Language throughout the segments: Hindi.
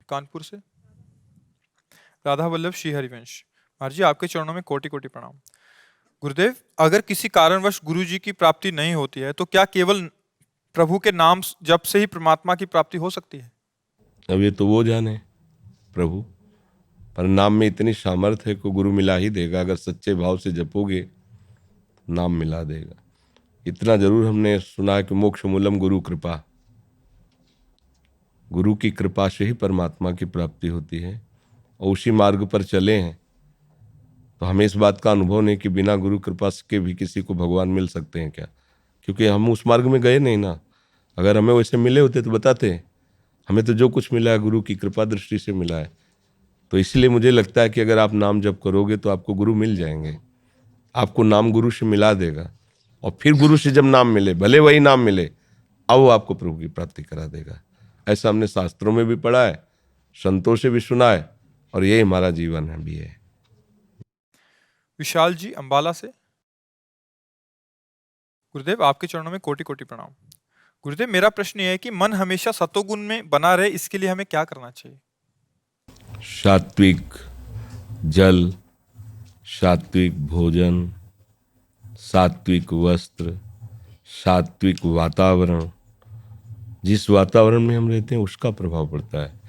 कानपुर से। राधा वल्लभ श्री हरिवंश। महाराज जी, आपके चरणों में कोटि कोटि प्रणाम। गुरुदेव, अगर किसी कारणवश गुरु जी की प्राप्ति नहीं होती है तो क्या केवल प्रभु के नाम जप से ही परमात्मा की प्राप्ति हो सकती है? अब ये तो वो जाने प्रभु, पर नाम में इतनी सामर्थ्य है को गुरु मिला ही देगा। अगर सच्चे भाव से जपोगे नाम मिला देगा। इतना जरूर हमने सुना है कि मोक्ष मूलम गुरु कृपा, गुरु की कृपा से ही परमात्मा की प्राप्ति होती है। और उसी मार्ग पर चले हैं तो हमें इस बात का अनुभव नहीं कि बिना गुरु कृपा के भी किसी को भगवान मिल सकते हैं क्या, क्योंकि हम उस मार्ग में गए नहीं ना। अगर हमें वैसे मिले होते तो बताते। हमें तो जो कुछ मिला है गुरु की कृपा दृष्टि से मिला है। तो इसलिए मुझे लगता है कि अगर आप नाम जप करोगे तो आपको गुरु मिल जाएंगे। आपको नाम गुरु से मिला देगा, और फिर गुरु से जब नाम मिले, भले वही नाम मिले, अब वो आपको प्रभु की प्राप्ति करा देगा। ऐसा हमने शास्त्रों में भी पढ़ा है, संतों से भी सुना है, और यही हमारा जीवन है भी है। विशाल जी अंबाला से। गुरुदेव, आपके चरणों में कोटि कोटि प्रणाम। गुरुदेव, मेरा प्रश्न यह है कि मन हमेशा सतोगुण में बना रहे, इसके लिए हमें क्या करना चाहिए? सात्विक जल, सात्विक भोजन, सात्विक वस्त्र, सात्विक वातावरण। जिस वातावरण में हम रहते हैं उसका प्रभाव पड़ता है।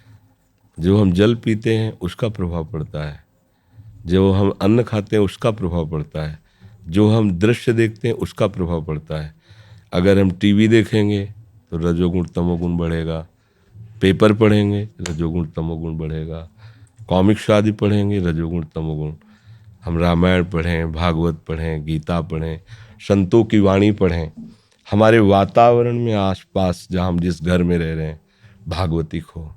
जो हम जल पीते हैं उसका प्रभाव पड़ता है। जो हम अन्न खाते हैं उसका प्रभाव पड़ता है। जो हम दृश्य देखते हैं उसका प्रभाव पड़ता है। अगर हम टीवी देखेंगे तो रजोगुण तमोगुण बढ़ेगा। पेपर पढ़ेंगे रजोगुण तमोगुण बढ़ेगा। कॉमिक्स आदि पढ़ेंगे रजोगुण तमोगुण। हम रामायण पढ़ें, भागवत पढ़ें, गीता पढ़ें, संतों की वाणी पढ़ें, हमारे वातावरण में आसपास जहाँ हम जिस घर में रह रहे हैं भागवतिक हो,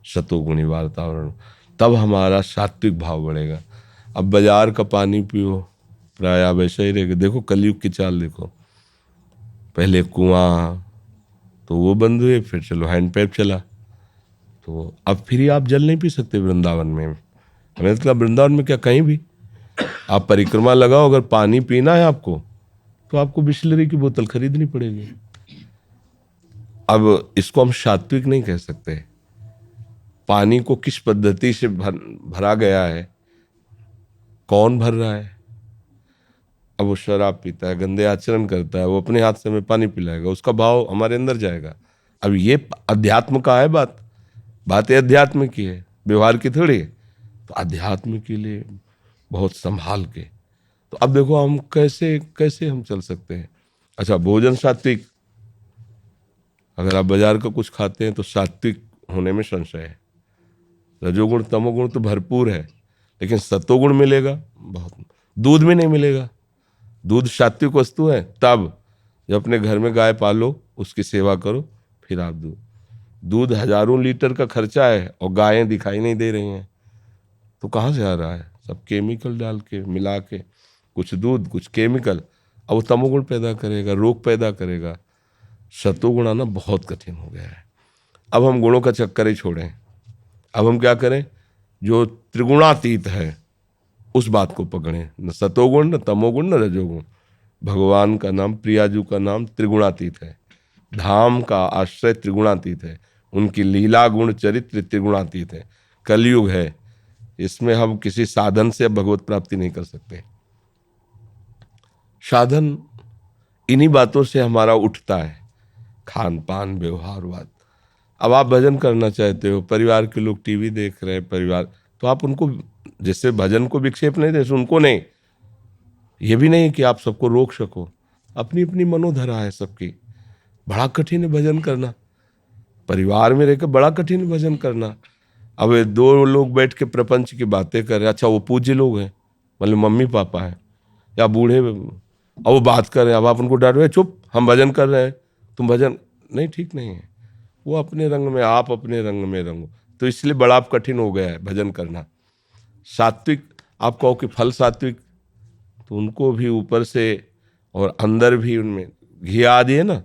सतोगुणी वातावरण, तब हमारा सात्विक भाव बढ़ेगा। अब बाजार का पानी पियो, प्राय वैसा ही रहेगा। देखो कलयुग की चाल देखो, पहले कुआं तो वो बंद हुए, फिर चलो हैंडपैप चला, तो अब फिर ही आप जल नहीं पी सकते वृंदावन में। हमें मतलब वृंदावन में क्या, कहीं भी आप परिक्रमा लगाओ, अगर पानी पीना है आपको तो आपको बिस्लरी की बोतल खरीदनी पड़ेगी। अब इसको हम सात्विक नहीं कह सकते। पानी को किस पद्धति से भरा गया है, कौन भर रहा है। अब वो शराब पीता है, गंदे आचरण करता है, वो अपने हाथ से हमें पानी पिलाएगा, उसका भाव हमारे अंदर जाएगा। अब ये अध्यात्म का है बात ये अध्यात्म की है, व्यवहार की थोड़ी है। तो अध्यात्म के लिए बहुत संभाल के। तो अब देखो हम कैसे कैसे हम चल सकते हैं। अच्छा, भोजन सात्विक, अगर आप बाजार का कुछ खाते हैं तो सात्विक होने में संशय है। रजोगुण तमोगुण तो भरपूर है, लेकिन सतोगुण मिलेगा बहुत। दूध में नहीं मिलेगा। दूध सात्विक वस्तु है तब जब अपने घर में गाय पालो, उसकी सेवा करो, फिर आप दूध हजारों लीटर का खर्चा है और गायें दिखाई नहीं दे रही हैं, तो कहाँ से आ रहा है? सब केमिकल डाल के मिला के, कुछ दूध कुछ केमिकल। अब वो तमोगुण पैदा करेगा, रोग पैदा करेगा। सतोगुण आना बहुत कठिन हो गया है। अब हम गुणों का चक्कर ही छोड़ें। अब हम क्या करें? जो त्रिगुणातीत है उस बात को पकड़ें, न सतोगुण न तमोगुण न रजोगुण। भगवान का नाम, प्रियाजू का नाम त्रिगुणातीत है। धाम का आश्रय त्रिगुणातीत है। उनकी लीला गुण चरित्र त्रिगुणातीत है। कलयुग है, इसमें हम किसी साधन से भगवत प्राप्ति नहीं कर सकते। साधन इन्हीं बातों से हमारा उठता है, खान पान व्यवहारवाद। अब आप भजन करना चाहते हो, परिवार के लोग टीवी देख रहे हैं, परिवार, तो आप उनको जैसे भजन को विक्षेप नहीं दे, उनको नहीं, ये भी नहीं कि आप सबको रोक सको। अपनी अपनी मनोधरा है सबकी। बड़ा कठिन है भजन करना, परिवार में रहकर बड़ा कठिन है भजन करना। अब ये दो लोग बैठ के प्रपंच की बातें कर रहे हैं, अच्छा वो पूज्य लोग हैं, मतलब मम्मी पापा हैं या बूढ़े, अब वो बात कर रहे हैं, अब आप उनको डांट रहे, चुप हम भजन कर रहे हैं, तुम भजन नहीं, ठीक नहीं है। वो अपने रंग में, आप अपने रंग में रंगो। तो इसलिए बड़ा कठिन हो गया है भजन करना। सात्विक, आप कहो कि फल सात्विक, तो उनको भी ऊपर से और अंदर भी उनमें घी आदि है ना,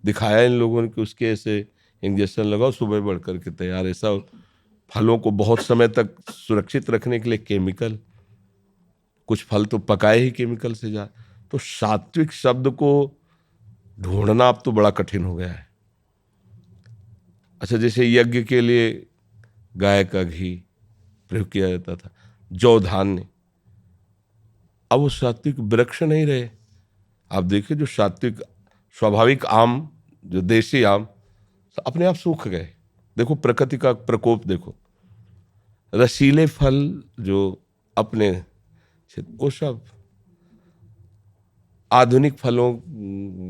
दिखाया इन लोगों ने कि उसके ऐसे इंजेक्शन लगाओ, सुबह बढ़ करके तैयार। ऐसा फलों को बहुत समय तक सुरक्षित रखने के लिए केमिकल, कुछ फल तो पकाए ही केमिकल से जा। तो सात्विक शब्द को ढूंढना अब तो बड़ा कठिन हो गया है। अच्छा, जैसे यज्ञ के लिए गाय का घी प्रयोग किया जाता था, जौ धान्य, अब वो सात्विक वृक्ष नहीं रहे। आप देखिए जो सात्विक स्वाभाविक आम, जो देसी आम, अपने आप सूख गए। देखो प्रकृति का प्रकोप देखो। रसीले फल जो अपने, वो सब आधुनिक फलों,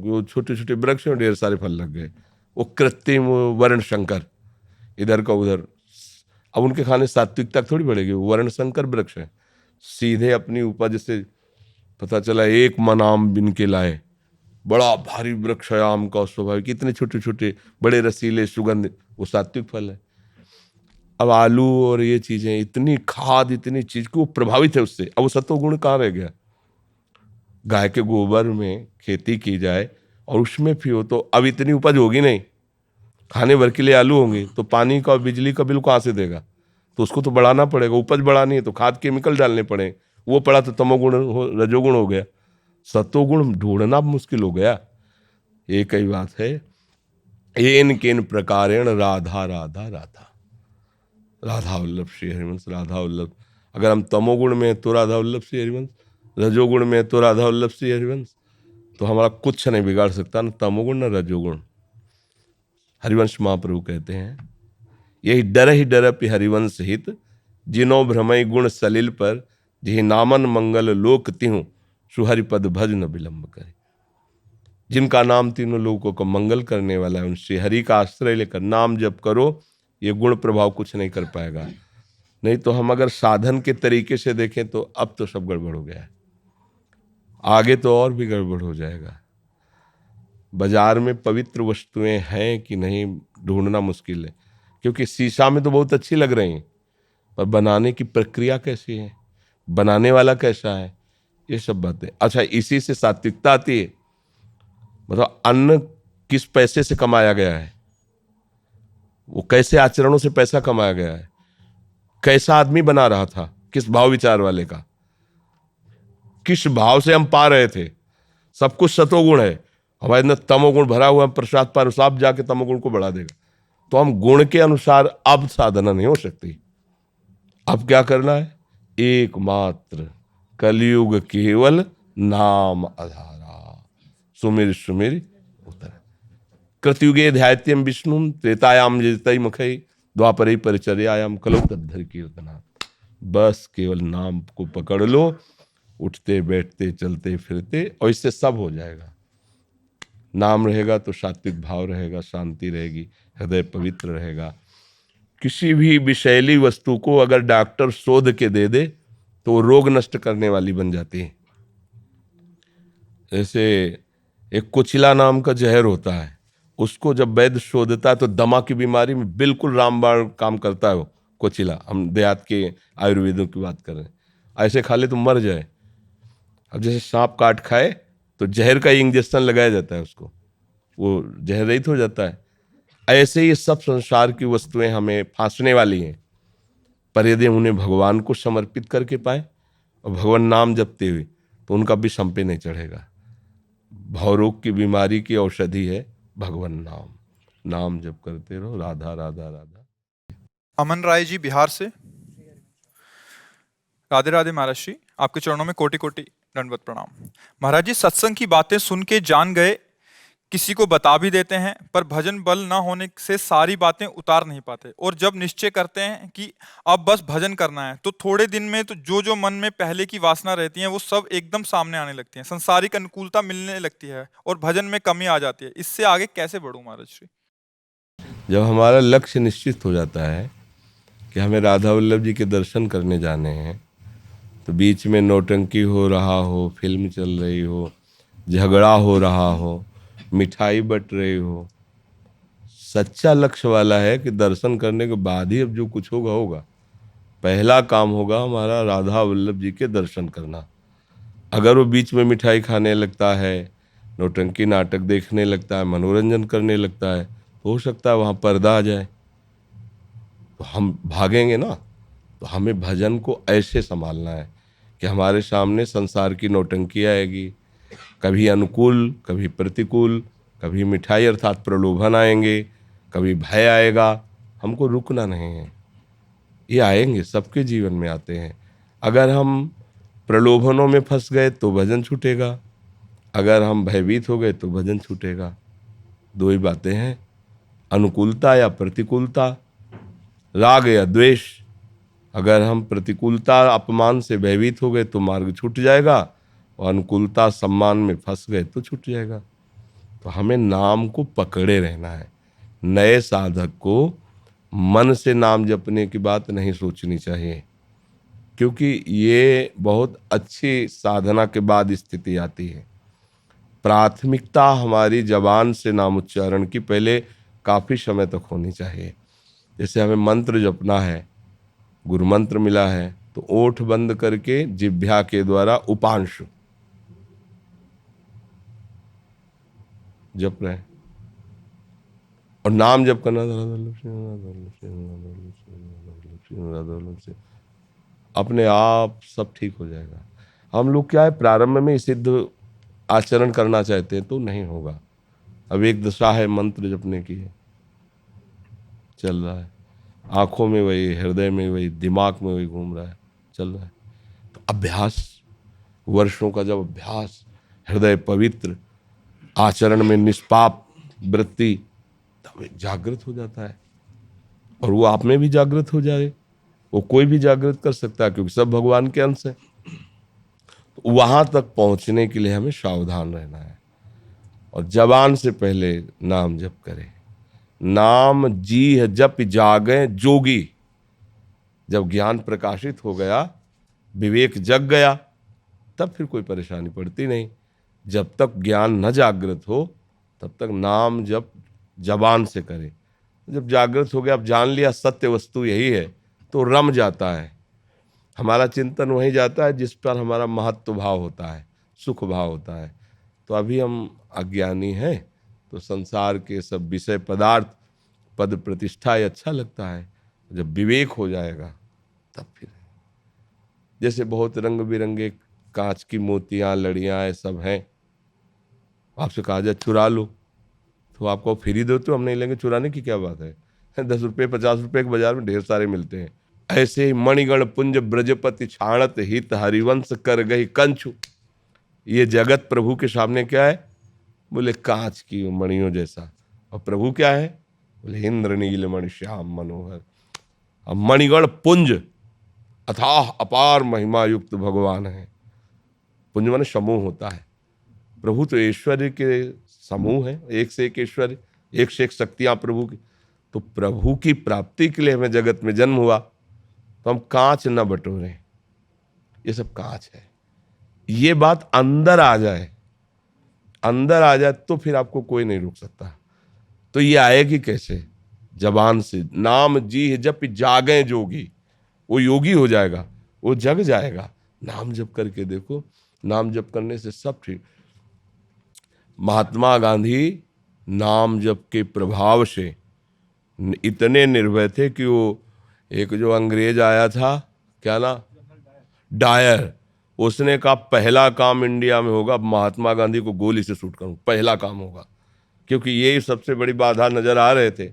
जो छोटे छोटे वृक्ष में ढेर सारे फल लग गए, वो कृत्रिम वर्ण संकर, इधर का उधर। अब उनके खाने सात्विकता थोड़ी बढ़ेगी, वो वर्ण संकर वृक्ष है। सीधे अपनी उपज से पता चला 1 मन आम बिन के लाए, बड़ा भारी वृक्ष है आम का, स्वाभाविक इतने छोटे छोटे बड़े रसीले सुगंध, वो सात्विक फल है। अब आलू और ये चीजें, इतनी खाद इतनी चीज को प्रभावित है उससे, अब वो सत्वगुण कहाँ रह गया। गाय के गोबर में खेती की जाए और उसमें भी हो, तो अब इतनी उपज होगी नहीं, खाने भर के लिए आलू होंगे, तो पानी का और बिजली का बिल कहाँ से देगा। तो उसको तो बढ़ाना पड़ेगा, उपज बढ़ानी है तो खाद केमिकल डालने पड़े, वो पड़ा तो तमोगुण रजोगुण हो गया, सत्वगुण ढूंढना मुश्किल हो गया। एक ही बात है, एन केन प्रकारेण राधा राधा राधा, राधा वल्लभ श्री हरिवंश, राधा वल्लभ। अगर हम तमोगुण में तो राधा वल्लभ श्री हरिवंश, रजोगुण में तो राधा वल्लभ श्री हरिवंश, तो हमारा कुछ नहीं बिगाड़ सकता, न तमोगुण न रजोगुण। हरिवंश महाप्रभु कहते हैं, यही डर ही डरपि हरिवंश हित, जिनो भ्रमय गुण सलिल पर, जिहि नामन मंगल लोक तिहु, सुहरिपद भज न विलंब करे। जिनका नाम तीनों लोगों को मंगल करने वाला है, उन श्री हरि का आश्रय लेकर नाम जप करो, ये गुण प्रभाव कुछ नहीं कर पाएगा। नहीं तो हम अगर साधन के तरीके से देखें तो अब तो सब गड़बड़ हो गया है, आगे तो और भी गड़बड़ हो जाएगा। बाजार में पवित्र वस्तुएं हैं कि नहीं ढूंढना मुश्किल है, क्योंकि शीशा में तो बहुत अच्छी लग रही हैं, पर बनाने की प्रक्रिया कैसी है, बनाने वाला कैसा है, ये सब बातें। अच्छा, इसी से सात्विकता आती है। मतलब अन्न किस पैसे से कमाया गया है, वो कैसे आचरणों से पैसा कमाया गया है, कैसा आदमी बना रहा था, किस भाव विचार वाले का, किस भाव से हम पा रहे थे। सब कुछ सतोगुण है, हमारे अंदर तमोगुण भरा हुआ है, प्रसाद पर साफ जाके तमोगुण को बढ़ा देगा। तो हम गुण के अनुसार अब साधना नहीं हो सकती। अब क्या करना है, एकमात्र कलयुग केवल नाम आधारा, सुमिर सुमिर उतर। कृतयुगे ध्यायत्यम विष्णु, त्रेतायाम जतई मुखई, द्वापरे परिचर्यायाम कलौ तद्धर कीर्तना। बस केवल नाम को पकड़ लो, उठते बैठते चलते फिरते, और इससे सब हो जाएगा। नाम रहेगा तो सात्विक भाव रहेगा, शांति रहेगी, हृदय पवित्र रहेगा। किसी भी विषैली वस्तु को अगर डॉक्टर शोध के दे दे तो वो रोग नष्ट करने वाली बन जाती है। जैसे एक कोचिला नाम का जहर होता है, उसको जब वैद्य शोधता है तो दमा की बीमारी में बिल्कुल रामबाण काम करता है वो कोचिला। हम देहात के आयुर्वेदों की बात कर रहे हैं, ऐसे खा ले तो मर जाए। अब जैसे सांप काट खाए तो जहर का इंजेक्शन लगाया जाता है उसको, वो जहर रहित हो जाता है। ऐसे ये सब संसार की वस्तुएं हमें फांसने वाली हैं, पर यदि उन्हें भगवान को समर्पित करके पाए और भगवान नाम जपते हुए, तो उनका विष हम पे नहीं चढ़ेगा। भवरोग की बीमारी की औषधि है भगवान नाम, नाम जप करते रहो, राधा राधा राधा। अमन राय जी बिहार से, राधे राधे महाराज श्री, आपके चरणों में कोटि कोटि दंडवत प्रणाम। महाराज जी, सत्संग की बातें सुन के जान गए, किसी को बता भी देते हैं, पर भजन बल ना होने से सारी बातें उतार नहीं पाते, और जब निश्चय करते हैं कि अब बस भजन करना है, तो थोड़े दिन में तो जो मन में पहले की वासना रहती है वो सब एकदम सामने आने लगती है, संसारिक अनुकूलता मिलने लगती है और भजन में कमी आ जाती है। इससे आगे कैसे बढ़ूं महाराज श्री? जब हमारा लक्ष्य निश्चित हो जाता है कि हमें राधा वल्लभ जी के दर्शन करने जाने हैं, तो बीच में नौटंकी हो रहा हो, फिल्म चल रही हो, झगड़ा हो रहा हो, मिठाई बट रही हो, सच्चा लक्ष्य वाला है कि दर्शन करने के बाद ही अब जो कुछ होगा होगा। पहला काम होगा हमारा राधा वल्लभ जी के दर्शन करना। अगर वो बीच में मिठाई खाने लगता है, नौटंकी नाटक देखने लगता है, मनोरंजन करने लगता है, तो हो सकता है वहाँ पर्दा आ जाए, तो हम भागेंगे ना। तो हमें भजन को ऐसे संभालना है कि हमारे सामने संसार की नौटंकी आएगी, कभी अनुकूल कभी प्रतिकूल, कभी मिठाई अर्थात प्रलोभन आएंगे, कभी भय आएगा, हमको रुकना नहीं है। ये आएंगे, सबके जीवन में आते हैं। अगर हम प्रलोभनों में फंस गए तो भजन छूटेगा, अगर हम भयभीत हो गए तो भजन छूटेगा। दो ही बातें हैं, अनुकूलता या प्रतिकूलता, राग या द्वेष। अगर हम प्रतिकूलता अपमान से भयभीत हो गए तो मार्ग छूट जाएगा, और अनुकूलता सम्मान में फंस गए तो छूट जाएगा। तो हमें नाम को पकड़े रहना है। नए साधक को मन से नाम जपने की बात नहीं सोचनी चाहिए, क्योंकि ये बहुत अच्छी साधना के बाद स्थिति आती है। प्राथमिकता हमारी जबान से नाम उच्चारण की पहले काफी समय तक होनी चाहिए। जैसे हमें मंत्र जपना है, गुरु मंत्र मिला है, तो ओठ बंद करके जिह्वा के द्वारा उपांशु जप रहे हैं, और नाम जप करना अपने आप सब ठीक हो जाएगा। हम लोग क्या है, प्रारंभ में सिद्ध आचरण करना चाहते हैं तो नहीं होगा। अब एक दशा है मंत्र जपने की है, चल रहा है, आंखों में वही, हृदय में वही, दिमाग में वही घूम रहा है, चल रहा है। तो अभ्यास, वर्षों का जब अभ्यास, हृदय पवित्र, आचरण में निष्पाप वृत्ति, तब जागृत हो जाता है। और वो आप में भी जागृत हो जाए, वो कोई भी जागृत कर सकता है, क्योंकि सब भगवान के अंश है। तो वहां तक पहुंचने के लिए हमें सावधान रहना है, और जबान से पहले नाम जप करें। नाम जी जप जागे जोगी। जब ज्ञान प्रकाशित हो गया, विवेक जग गया, तब फिर कोई परेशानी पड़ती नहीं। जब तक ज्ञान न जागृत हो तब तक नाम जप जबान से करें। जब जागृत हो गया, अब जान लिया सत्य वस्तु यही है, तो रम जाता है, हमारा चिंतन वहीं जाता है जिस पर हमारा महत्व भाव होता है, सुख भाव होता है। तो अभी हम अज्ञानी हैं, तो संसार के सब विषय पदार्थ, पद प्रतिष्ठा ये अच्छा लगता है। जब विवेक हो जाएगा तब फिर, जैसे बहुत रंग बिरंगे कांच की मोतियां, लड़ियां, ये सब हैं, आपसे कहा जाए चुरा लो, तो आपको फ्री दो तो हम नहीं लेंगे। चुराने की क्या बात है, 10 रुपये 50 रुपये के बाजार में ढेर सारे मिलते हैं। ऐसे ही मणिगण पुंज ब्रजपति छाणत हित हरिवंश कर गई कंचु। ये जगत प्रभु के सामने क्या है, बोले कांच की मणियों जैसा, और प्रभु क्या है, बोले इंद्र नील मणि श्याम मनोहर। अब मणिगण पुंज, अथाह अपार महिमा युक्त भगवान है। पुंज माने समूह होता है, प्रभु तो ऐश्वर्य के समूह है, एक से एक ऐश्वर्य, एक से एक शक्तियां प्रभु की। तो प्रभु की प्राप्ति के लिए हमें जगत में जन्म हुआ, तो हम कांच न बटोरें, ये सब कांच है। ये बात अंदर आ जाए, अंदर आ जाए तो फिर आपको कोई नहीं रोक सकता। तो ये आएगी कैसे, जबान से। नाम जी जप जागे जोगी, वो योगी हो जाएगा, वो जग जाएगा। नाम जप करके देखो, नाम जप करने से सब ठीक। महात्मा गांधी नाम जप के प्रभाव से इतने निर्भय थे कि वो, एक जो अंग्रेज आया था, क्या ना, डायर, उसने कहा पहला काम इंडिया में होगा महात्मा गांधी को गोली से शूट करूं, पहला काम होगा। क्योंकि ये सबसे बड़ी बाधा नजर आ रहे थे।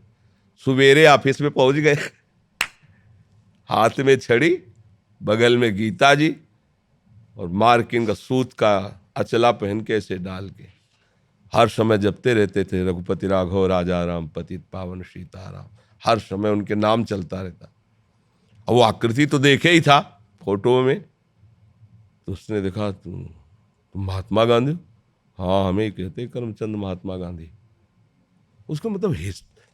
सुबेरे ऑफिस में पहुंच गए, हाथ में छड़ी, बगल में गीता जी, और मार्किन का सूत का अचला पहन के ऐसे डाल के हर समय जपते रहते थे, रघुपति राघव राजा राम पतित पावन सीताराम। हर समय उनके नाम चलता रहता। और वो आकृति तो देखे ही था फोटो में, तो उसने देखा तुम महात्मा गांधी, हाँ हमें कहते हैं करमचंद महात्मा गांधी। उसको मतलब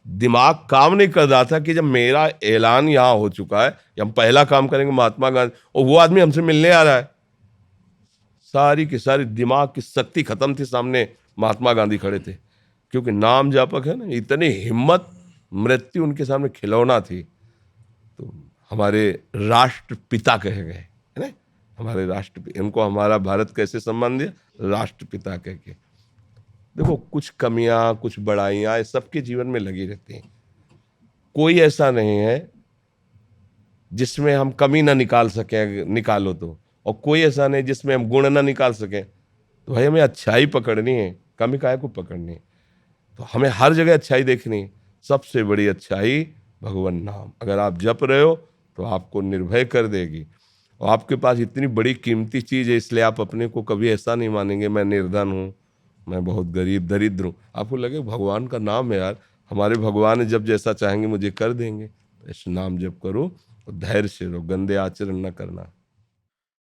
दिमाग काम नहीं कर रहा था कि जब मेरा ऐलान यहाँ हो चुका है कि हम पहला काम करेंगे महात्मा गांधी, और वो आदमी हमसे मिलने आ रहा है, सारी की सारी दिमाग की शक्ति खत्म थी, सामने महात्मा गांधी खड़े थे। क्योंकि नाम जापक है ना, इतनी हिम्मत, मृत्यु उनके सामने खिलौना थी। तो हमारे राष्ट्रपिता कहे गए है ना, हमारे राष्ट्रपिता, इनको हमारा भारत कैसे सम्मान दिया, राष्ट्रपिता कह के। देखो कुछ कमियां, कुछ बड़ाइयां सबके जीवन में लगी रहती हैं, कोई ऐसा नहीं है जिसमें हम कमी ना निकाल सकें, निकालो तो, और कोई ऐसा नहीं जिसमें हम गुण ना निकाल सकें। तो भाई हमें अच्छाई पकड़नी है, कमी काहे को पकड़नी है। तो हमें हर जगह अच्छाई देखनी है, सबसे बड़ी अच्छाई भगवान नाम, अगर आप जप रहे हो तो आपको निर्भय कर देगी। और आपके पास इतनी बड़ी कीमती चीज़ है, इसलिए आप अपने को कभी ऐसा नहीं मानेंगे मैं निर्धन हूँ, मैं बहुत गरीब दरिद्र हूँ। आपको लगे भगवान का नाम है यार, हमारे भगवान है, जब जैसा चाहेंगे मुझे कर देंगे। तो इस नाम जप करो और धैर्य से रहो, गंदे आचरण न करना।